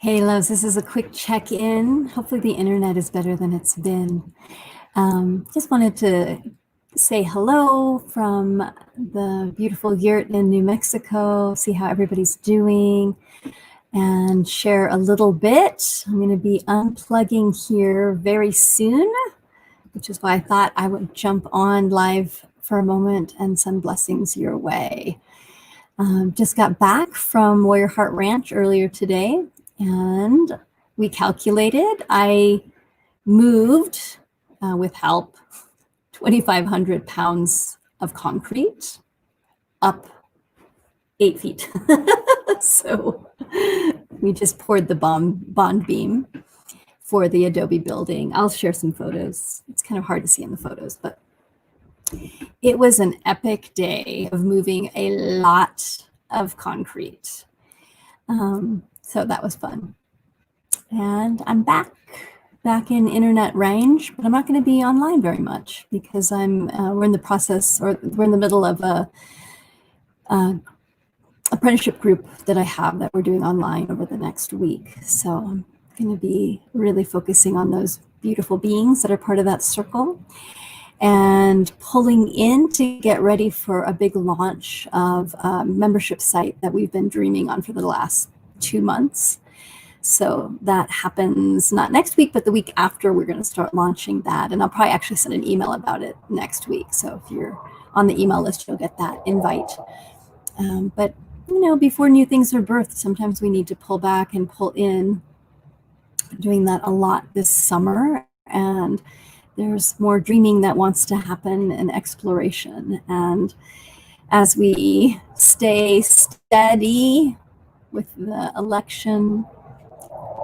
Hey, loves, this is a quick check-in. Hopefully the internet is better than it's been. Just wanted to say hello from the beautiful yurt in New Mexico, see how everybody's doing, and share a little bit. I'm going to be unplugging here very soon, which is why I thought I would jump on live for a moment and send blessings your way. Just got back from Warrior Heart Ranch earlier today, and we calculated I moved, with help, 2,500 pounds of concrete up 8 feet. So we just poured the bond beam for the Adobe building. I'll share some photos. It's kind of hard to see in the photos, but it was an epic day of moving a lot of concrete. So that was fun. And I'm back in internet range, but I'm not going to be online very much because we're in the process, or we're in the middle of a apprenticeship group that I have that we're doing online over the next week. So I'm going to be really focusing on those beautiful beings that are part of that circle and pulling in to get ready for a big launch of a membership site that we've been dreaming on for the last 2 months. So that happens not next week, but the week after. We're going to start launching that. And I'll probably actually send an email about it next week. So if you're on the email list, you'll get that invite. But, before new things are birthed, sometimes we need to pull back and pull in. I'm doing that a lot this summer. And there's more dreaming that wants to happen and exploration. And as we stay steady with the election,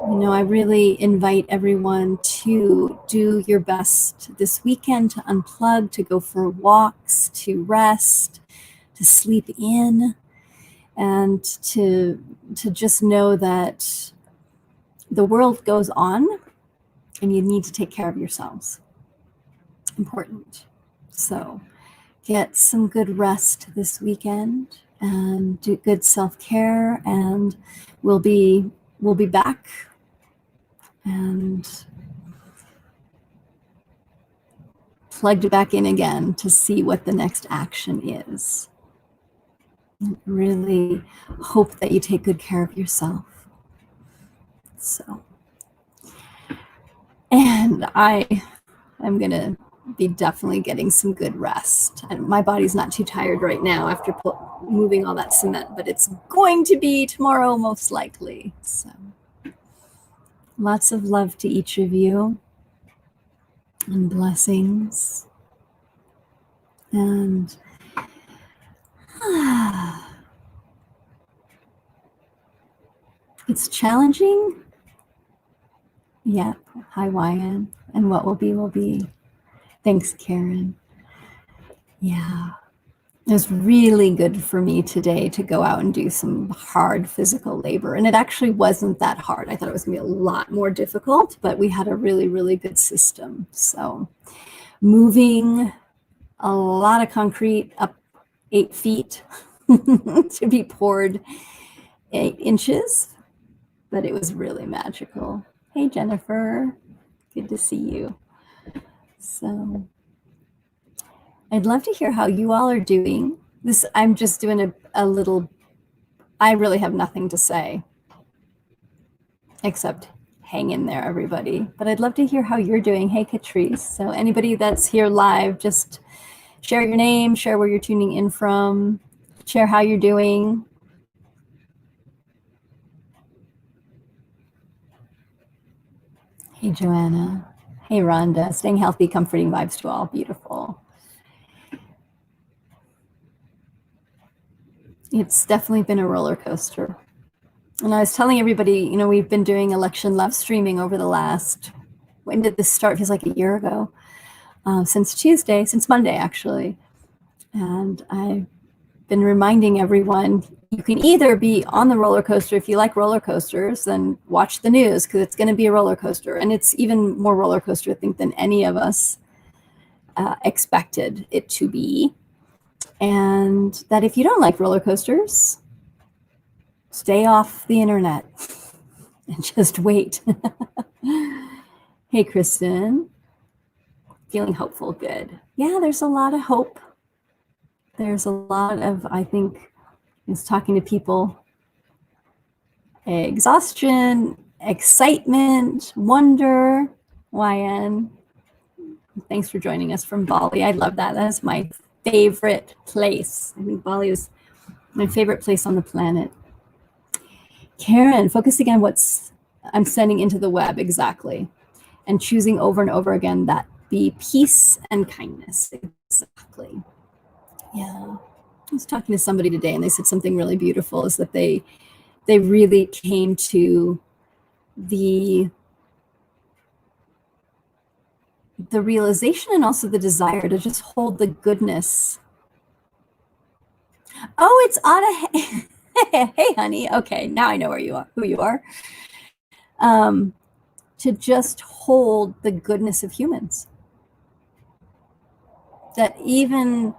I really invite everyone to do your best this weekend, to unplug, to go for walks, to rest, to sleep in, and to just know that the world goes on and you need to take care of yourselves. Important. So get some good rest this weekend and do good self-care, and we'll be back and plugged back in again to see what the next action is. Really hope that you take good care of yourself. So, and I'm gonna be definitely getting some good rest. And my body's not too tired right now after moving all that cement, but it's going to be tomorrow most likely. So lots of love to each of you and blessings. And it's challenging. Yeah. Hi, Wyan. And what will be, will be. Thanks, Karen. Yeah. It was really good for me today to go out and do some hard physical labor. And it actually wasn't that hard. I thought it was going to be a lot more difficult, but we had a really, really good system. So moving a lot of concrete up 8 feet to be poured 8 inches, but it was really magical. Hey, Jennifer, good to see you. So I'd love to hear how you all are doing. I'm just doing a little, I really have nothing to say except hang in there, everybody. But I'd love to hear how you're doing. Hey, Catrice. So anybody that's here live, just share your name, share where you're tuning in from, share how you're doing. Hey, Joanna. Hey, Rhonda. Staying healthy, comforting vibes to all. Beautiful. It's definitely been a roller coaster. And I was telling everybody, we've been doing election love streaming over the last, when did this start? It feels like a year ago, since Monday, actually. And I've been reminding everyone, you can either be on the roller coaster. If you like roller coasters, then watch the news, because it's going to be a roller coaster. And it's even more roller coaster, I think, than any of us expected it to be. And that if you don't like roller coasters, stay off the internet and just wait. Hey, Kristen. Feeling hopeful. Good. Yeah, there's a lot of hope. There's a lot of, I think, is talking to people, exhaustion, excitement, wonder. YN, thanks for joining us from Bali. I love that. That is my favorite place. I think Bali is my favorite place on the planet. Karen, focusing on what's I'm sending into the web, exactly. And choosing over and over again that be peace and kindness. Exactly. Yeah. I was talking to somebody today and they said something really beautiful is that they really came to the realization and also the desire to just hold the goodness. Oh, it's Anna. Hey, honey. Okay, now I know who you are. To just hold the goodness of humans. That even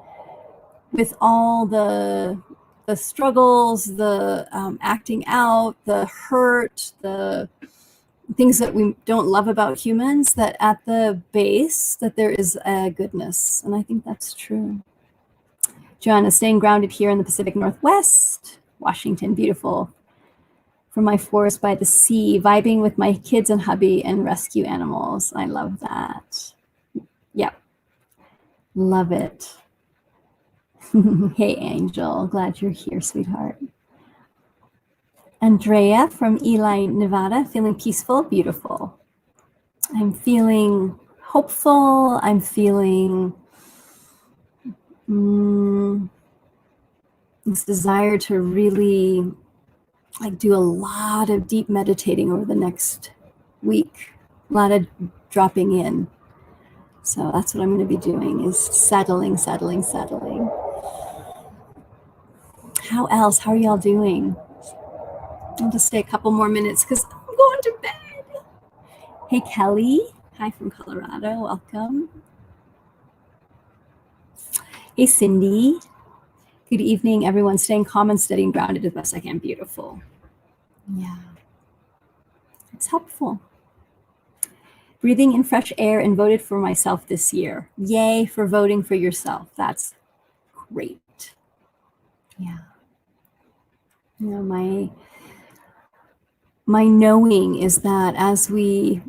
with all the struggles, the acting out, the hurt, the things that we don't love about humans, that at the base that there is a goodness. And I think that's true. Joanna, staying grounded here in the Pacific Northwest, Washington, beautiful. From my forest by the sea, vibing with my kids and hubby and rescue animals. I love that. Yep. Love it. Hey, Angel. Glad you're here, sweetheart. Andrea from Ely, Nevada, feeling peaceful, beautiful. I'm feeling hopeful. I'm feeling this desire to really do a lot of deep meditating over the next week, a lot of dropping in. So that's what I'm going to be doing, is settling. How else? How are y'all doing? I'll just stay a couple more minutes because I'm going to bed. Hey, Kelly. Hi from Colorado. Welcome. Hey, Cindy. Good evening, everyone. Staying calm and steady and grounded as best I can. Beautiful. Yeah. It's helpful. Breathing in fresh air and voted for myself this year. Yay for voting for yourself. That's great. Yeah. You know, my knowing is that as we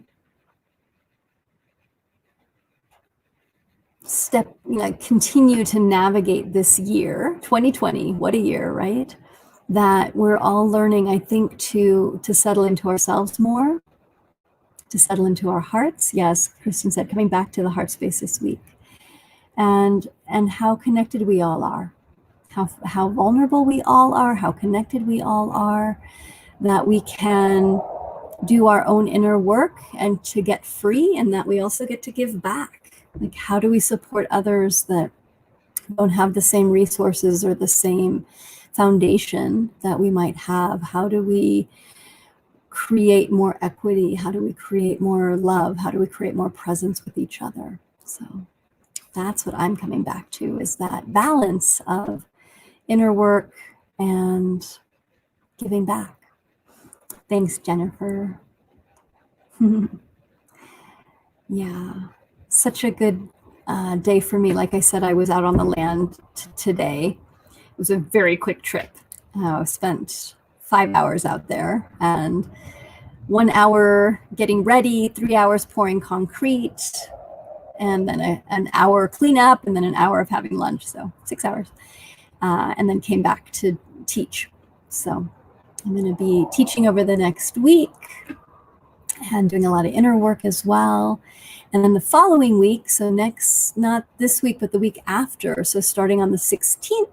continue to navigate this year, 2020, what a year, right? That we're all learning, I think, to settle into ourselves more, to settle into our hearts. Yes, Kristen said, coming back to the heart space this week. And how connected we all are, how vulnerable we all are, how connected we all are, that we can do our own inner work and to get free, and that we also get to give back. Like, how do we support others that don't have the same resources or the same foundation that we might have? How do we create more equity? How do we create more love? How do we create more presence with each other? So that's what I'm coming back to, is that balance of inner work and giving back. Thanks, Jennifer. Yeah, such a good day for me. Like I said, I was out on the land today. It was a very quick trip. I spent 5 hours out there and 1 hour getting ready, 3 hours pouring concrete, and then an hour cleanup, and then an hour of having lunch. So 6 hours. And then came back to teach. So I'm going to be teaching over the next week and doing a lot of inner work as well. And then the following week, so next, not this week, but the week after, so starting on the 16th,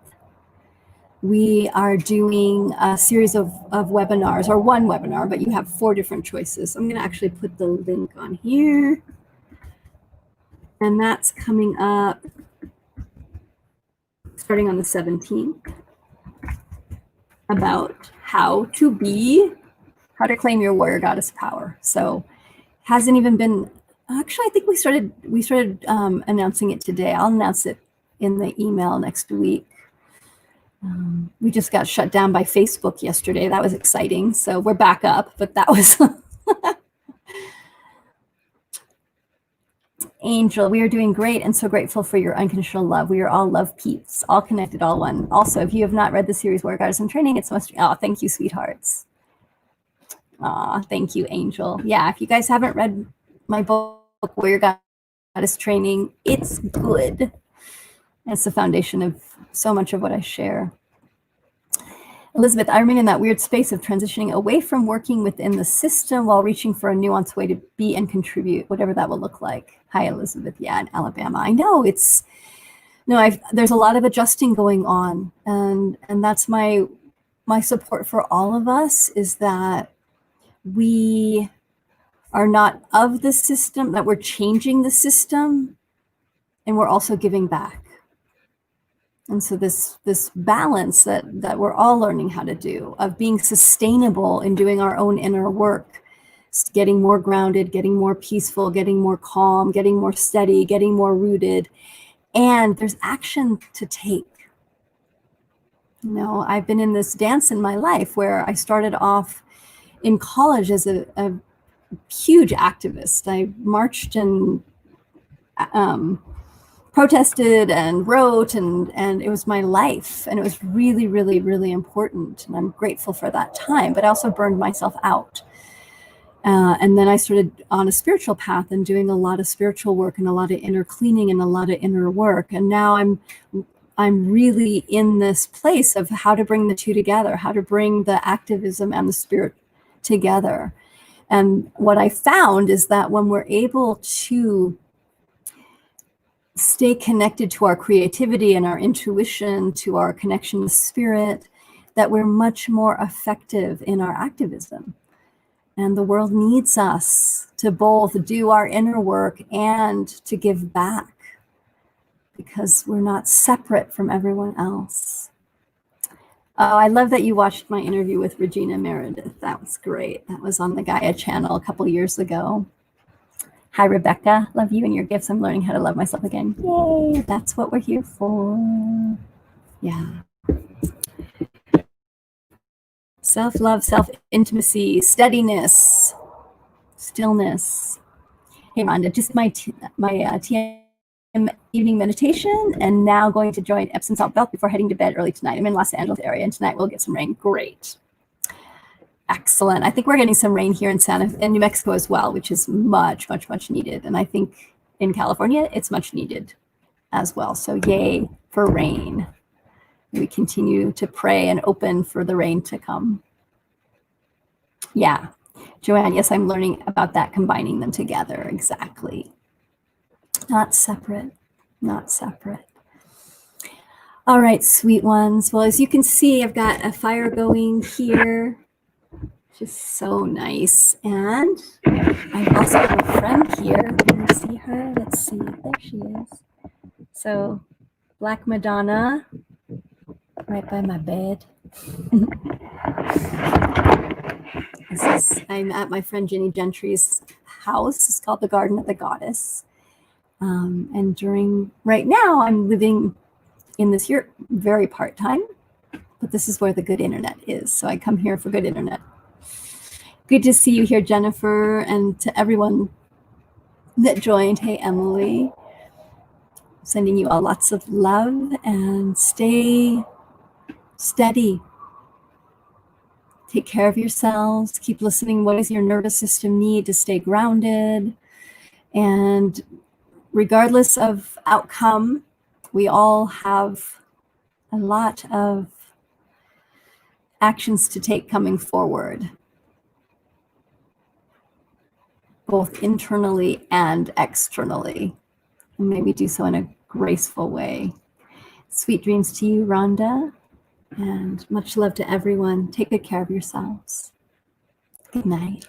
we are doing a series of webinars, or one webinar, but you have 4 different choices. I'm going to actually put the link on here. And that's coming up starting on the 17th, about how to claim your warrior goddess power. So hasn't even been, actually, I think we started announcing it today. I'll announce it in the email next week. We just got shut down by Facebook yesterday. That was exciting. So we're back up, but that was Angel, we are doing great and so grateful for your unconditional love. We are all love peeps, all connected, all one. Also, if you have not read the series Warrior Goddess in Training, it's must. Oh, thank you, sweethearts. Aw, thank you, Angel. Yeah, if you guys haven't read my book, Warrior Goddess Training, it's good. It's the foundation of so much of what I share. Elizabeth, I remain in that weird space of transitioning away from working within the system while reaching for a nuanced way to be and contribute, whatever that will look like. Hi, Elizabeth. Yeah, in Alabama. I know it's, no, there's a lot of adjusting going on. And that's my support for all of us, is that we are not of the system, that we're changing the system, and we're also giving back. And so this balance that we're all learning how to do, of being sustainable in doing our own inner work, getting more grounded, getting more peaceful, getting more calm, getting more steady, getting more rooted. And there's action to take. You know, I've been in this dance in my life where I started off in college as a huge activist. I marched and protested and wrote, and it was my life, and it was really, really, really important, and I'm grateful for that time, but I also burned myself out. And then I started on a spiritual path and doing a lot of spiritual work and a lot of inner cleaning and a lot of inner work. And now I'm really in this place of how to bring the two together, how to bring the activism and the spirit together. And what I found is that when we're able to stay connected to our creativity and our intuition, to our connection with spirit, that we're much more effective in our activism. And the world needs us to both do our inner work and to give back, because we're not separate from everyone else. Oh, I love that you watched my interview with Regina Meredith. That was great. That was on the Gaia channel a couple years ago. Hi, Rebecca. Love you and your gifts. I'm learning how to love myself again. Yay, that's what we're here for. Yeah. Self-love, self-intimacy, steadiness, stillness. Hey, Rhonda, just my TM evening meditation, and now going to join Epsom salt bath before heading to bed early tonight. I'm in Los Angeles area, and tonight we'll get some rain. Great. Excellent. I think we're getting some rain here in New Mexico as well, which is much, much, much needed. And I think in California, it's much needed as well. So yay for rain. We continue to pray and open for the rain to come. Yeah. Joanne, yes, I'm learning about that, combining them together. Exactly. Not separate, not separate. All right, sweet ones. Well, as you can see, I've got a fire going here. Just so nice. And I also have a friend here. Can you see her? Let's see. There she is. So Black Madonna, right by my bed. I'm at my friend Jenny Gentry's house. It's called the Garden of the Goddess. And right now I'm living in this here very part-time, but this is where the good internet is. So I come here for good internet. Good to see you here, Jennifer, and to everyone that joined. Hey, Emily. Sending you all lots of love, and stay steady. Take care of yourselves. Keep listening. What does your nervous system need to stay grounded? And regardless of outcome, we all have a lot of actions to take coming forward, both internally and externally, and maybe do so in a graceful way. Sweet dreams to you, Rhonda, and much love to everyone. Take good care of yourselves. Good night.